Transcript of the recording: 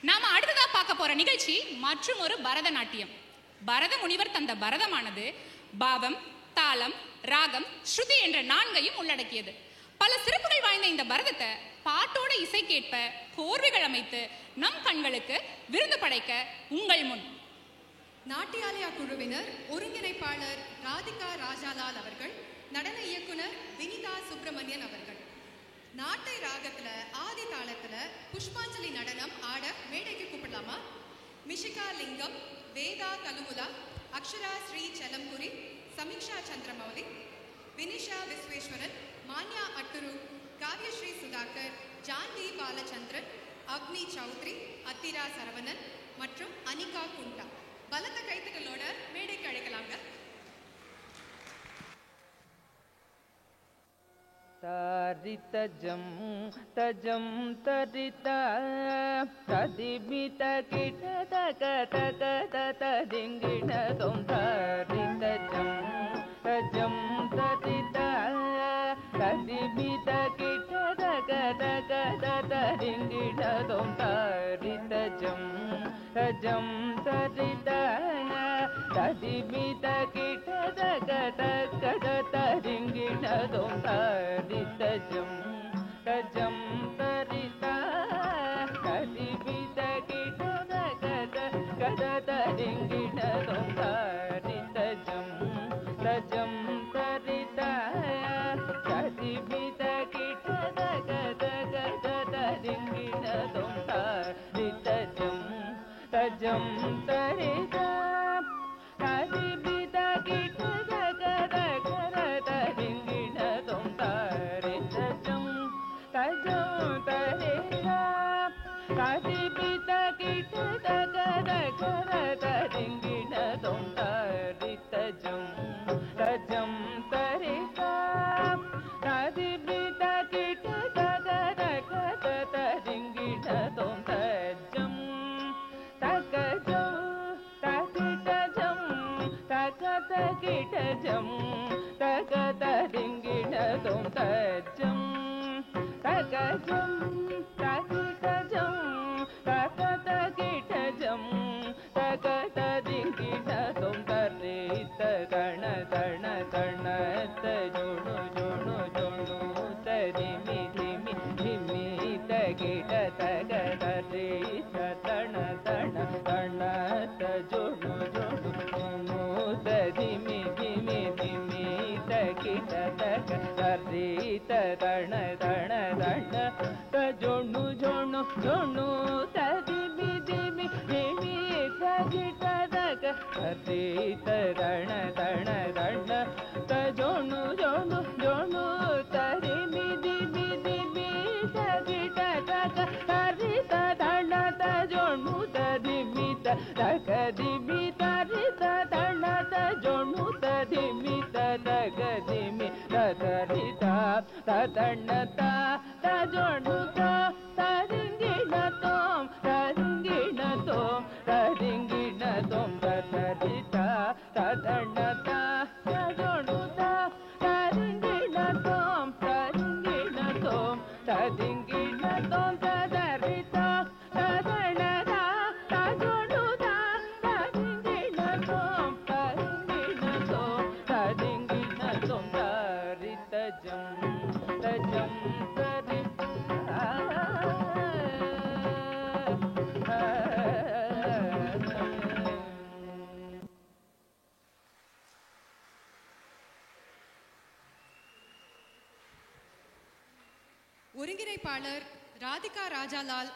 நாம அடுத்ததா பார்க்க போற நிகழ்ச்சி மற்றும் ஒரு பரதநாட்டியம். பரத முனிவர் தந்த பரதமானது பாவம், தாளம், ராகம், ஸ்ருதி என்ற 4ஐயும் உள்ளடக்கியது. பல சிறப்புகள் வாய்ந்த இந்த பரதத்தை பாட்டோட இசை கேட்ப கோர்வைகள் அமைத்து நம் கண்களுக்கு விருந்து படைக்க உங்கள் முன் நாட்டியாலயா குழுவினர் ஒருங்கிணைப்பாளர் ராதிகா ராஜாலால் அவர்கள், நடன இயக்குனர் வினிதா சுப்பிரமணியன் அவர்கள். நாட்டை ராகத்துல ஆதி தாளத்துல புஷ்பாஞ்சலி நடனம் ஆட மேடைக்கு கூப்பிடலாமா? மிஷிகா லிங்கம், வேதா கலுமுலா, அக்ஷரா ஸ்ரீ செலம்புரி, சமீக்ஷா சந்திரமௌலி, வினிஷா விஸ்வேஸ்வரன், மான்யா அட்டுரு, காவ்யஸ்ரீ சுதாகர், ஜான்வி பாலச்சந்திரன், அக்னி சௌத்ரி, அத்திரா சரவணன் மற்றும் அனிகா குண்டா. பலத்த கைத்துகளோட மேடைக்கு அழைக்கலாங்க. தாரித ஜம் தஜம் தரித ததிமித கிட தக தக ததிங்கிட தொம் தாரித ஜம் தஜம் தரித ததிமித கிட தக தக ததிங்கிட தொம் தாரித ஜம் தஜம் தரித ததிமித கிட தக தக ததிங்கிட தொம் தாரிதஜம் தஜம் தரித ததிமித கிட தக தக ததிங்கிட தொம் தாரிதஜம் தஜம் தரித ததிமித கிட தக தக ததிங்கிட தொம் தாரிதஜம் தஜம் தரித ததிமித கிட தக தக ததிங்கிட தொம் தாரிதஜம் தஜம் தரித ததிமித கிட தக தக ததிங்கிட தொம் தாரிதஜம் தஜம் தரித ததிமித கிட தக தக ததிங்கிட தொம் தஜம் தகஜம் தகிடஜம் தகதகிடஜம் தகததிங்கிட தொம் தஜம் தகஜம் தகிடஜம் தகதகிடஜம் தகததிங்கிட தொம் தரித கண கண கண தஜுணு ஜுணு ஜுணு தரிமி திமி திமி தகிட தக தரித தண தண தண தஜுணு ஜுணு ஜுணு தரிமி திமி திமி தகிட தக தரித தண தண தண தஜுணு ஜுணு ஜுணு தரிமி திமி திமி தகிட தக தரித தண தண தண தஜுணு ஜுணு ஜுணு தரிமி திமி திமி தகிட தக தரித தண தஜுணு தரிமி தக திமி தரித தண தஜுணு தரிமி தக திமி தரித ததண தஜுணு தரிங்கிண தோம் தரிங்கிண தோம் தரிங்கிண தோம் தரித ததண தஜுணு தரிங்கிண தோம் தரிங்கிண தோம் தரிங்கிண தோம் தரித ததண தஜுணு தரிங்கிண தோம் தரிங்கிண தோம் தரிங்கிண தோம் தரிதஜம் தஜம் தரி ஒருங்கிணைப்பாளர் ராதிகா ராஜாலால்